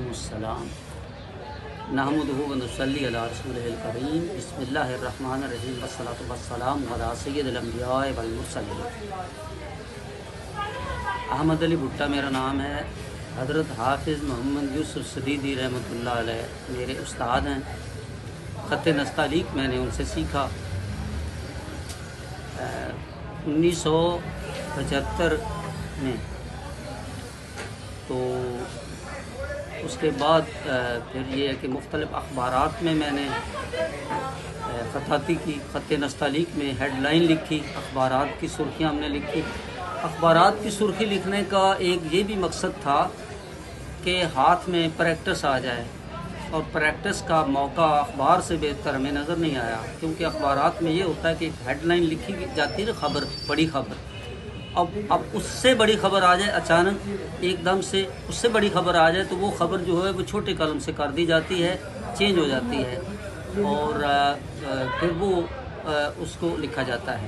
السلام نحمدہ و نصلی علی رسولہ الکریم بسم اللہ الرحمن الرحیم والصلاۃ والسلام علی سید الانبیاء والمرسلین۔ احمد علی بھٹا میرا نام ہے۔ حضرت حافظ محمد یوسف سدیدی رحمۃ اللہ علیہ میرے استاد ہیں۔ خط نستعلیق میں نے ان سے سیکھا۔ 1975 میں تو اس کے بعد پھر یہ ہے کہ مختلف اخبارات میں نے خطاطی کی۔ خط نستعلیق میں ہیڈ لائن لکھی، اخبارات کی سرخیاں ہم نے لکھی۔ اخبارات کی سرخی لکھنے کا ایک یہ بھی مقصد تھا کہ ہاتھ میں پریکٹس آ جائے، اور پریکٹس کا موقع اخبار سے بہتر ہمیں نظر نہیں آیا، کیونکہ اخبارات میں یہ ہوتا ہے کہ ہیڈ لائن لکھی جاتی ہے خبر، بڑی خبر۔ اب اس سے بڑی خبر آ جائے اچانک ایک دم سے، اس سے بڑی خبر آ جائے تو وہ خبر جو ہے وہ چھوٹے قلم سے کر دی جاتی ہے، چینج ہو جاتی ہے، اور پھر وہ اس کو لکھا جاتا ہے۔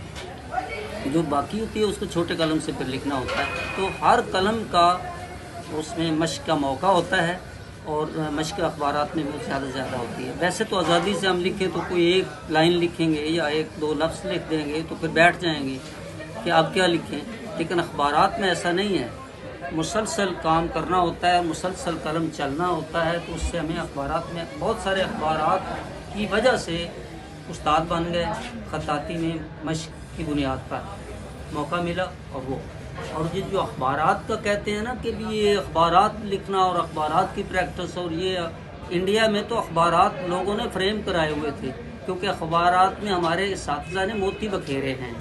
جو باقی ہوتی ہے اس کو چھوٹے قلم سے پھر لکھنا ہوتا ہے۔ تو ہر قلم کا اس میں مشق کا موقع ہوتا ہے، اور مشق اخبارات میں بہت زیادہ زیادہ ہوتی ہے۔ ویسے تو آزادی سے ہم لکھیں تو کوئی ایک لائن لکھیں گے یا ایک دو لفظ لکھ دیں گے تو پھر بیٹھ جائیں گے کہ آپ کیا لکھیں، لیکن اخبارات میں ایسا نہیں ہے۔ مسلسل کام کرنا ہوتا ہے، مسلسل قلم چلنا ہوتا ہے، تو اس سے ہمیں اخبارات میں بہت سارے اخبارات کی وجہ سے استاد بن گئے۔ خطاطی میں مشق کی بنیاد پر موقع ملا، اور یہ جو اخبارات کا کہتے ہیں نا کہ یہ اخبارات لکھنا اور اخبارات کی پریکٹس، اور یہ انڈیا میں تو اخبارات لوگوں نے فریم کرائے ہوئے تھے، کیونکہ اخبارات میں ہمارے اساتذہ نے موتی بکھیرے ہیں،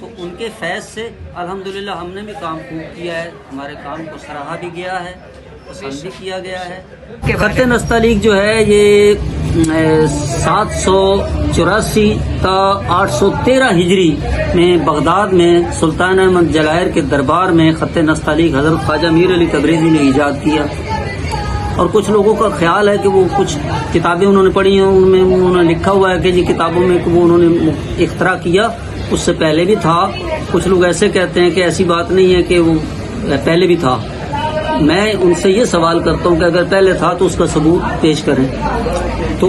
تو ان کے فیض سے الحمدللہ ہم نے بھی کام خوب کیا ہے۔ ہمارے کام کو سراہا بھی گیا ہے، پسند بھی کیا گیا ہے۔ خط نستعلیق جو ہے یہ 784 تا 813 ہجری میں بغداد میں سلطان احمد جلائر کے دربار میں خط نستعلیق حضرت خواجہ میر علی تبریزی نے ایجاد کیا۔ اور کچھ لوگوں کا خیال ہے کہ وہ کچھ کتابیں انہوں نے پڑھی ہیں، ان میں انہوں نے لکھا ہوا ہے کہ جی کتابوں میں وہ انہوں نے اختراع کیا، اس سے پہلے بھی تھا۔ کچھ لوگ ایسے کہتے ہیں کہ ایسی بات نہیں ہے کہ وہ پہلے بھی تھا۔ میں ان سے یہ سوال کرتا ہوں کہ اگر پہلے تھا تو اس کا ثبوت پیش کریں، تو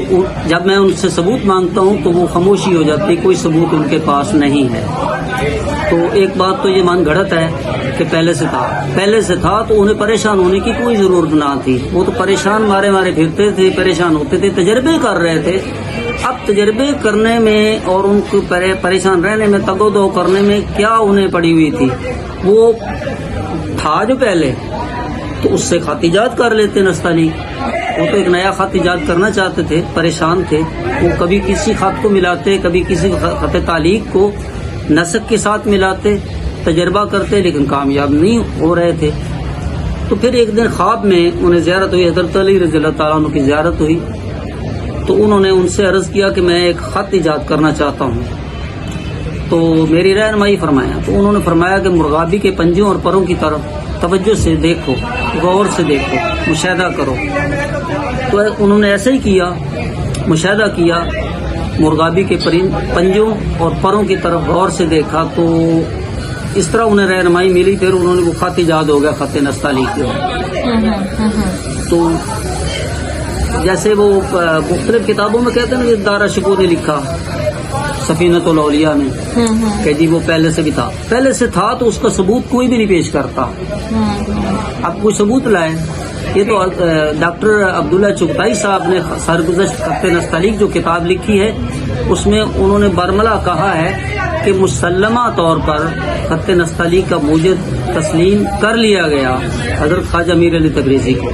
جب میں ان سے ثبوت مانگتا ہوں تو وہ خاموشی ہو جاتی، کوئی ثبوت ان کے پاس نہیں ہے۔ تو ایک بات تو یہ من گھڑت ہے کہ پہلے سے تھا تو انہیں پریشان ہونے کی کوئی ضرورت نہ تھی۔ وہ تو پریشان مارے پھرتے تھے، پریشان ہوتے تھے، تجربے کر رہے تھے۔ اب تجربے کرنے میں اور ان کو پریشان رہنے میں، تگ و دو کرنے میں کیا انہیں پڑی ہوئی تھی؟ وہ تھا جو پہلے، تو اس سے خط ایجاد کر لیتے نستعلیق۔ وہ تو ایک نیا خط ایجاد کرنا چاہتے تھے، پریشان تھے۔ وہ کبھی کسی خط کو ملاتے، کبھی کسی خط تعلیق کو نسق کے ساتھ ملاتے، تجربہ کرتے، لیکن کامیاب نہیں ہو رہے تھے۔ تو پھر ایک دن خواب میں انہیں زیارت ہوئی، حضرت علی رضی اللہ تعالیٰ عنہ کی زیارت ہوئی، تو انہوں نے ان سے عرض کیا کہ میں ایک خط ایجاد کرنا چاہتا ہوں، تو میری رہنمائی فرمایا۔ تو انہوں نے فرمایا کہ مرغابی کے پنجوں اور پروں کی طرف توجہ سے دیکھو، غور سے دیکھو، مشاہدہ کرو۔ تو انہوں نے ایسے ہی کیا، مشاہدہ کیا، مرغابی کے پنجوں اور پروں کی طرف غور سے دیکھا، تو اس طرح انہیں رہنمائی ملی۔ پھر انہوں نے وہ خط ایجاد ہو گیا، خط نستعلیق جو ہے۔ تو جیسے وہ مختلف کتابوں میں کہتے ہیں نا، دارا شکوہ نے لکھا سفینۃ الاولیاء میں کہ جی وہ پہلے سے بھی تھا۔ پہلے سے تھا تو اس کا ثبوت کوئی بھی نہیں پیش کرتا۔ اب کوئی ثبوت لائے۔ یہ تو ڈاکٹر عبداللہ چغتائی صاحب نے سرگزشت خط نستعلیق جو کتاب لکھی ہے، اس میں انہوں نے برملا کہا ہے کہ مسلمہ طور پر خط نستعلیق کا موجد تسلیم کر لیا گیا حضرت خواجہ میر علی تبریزی کو۔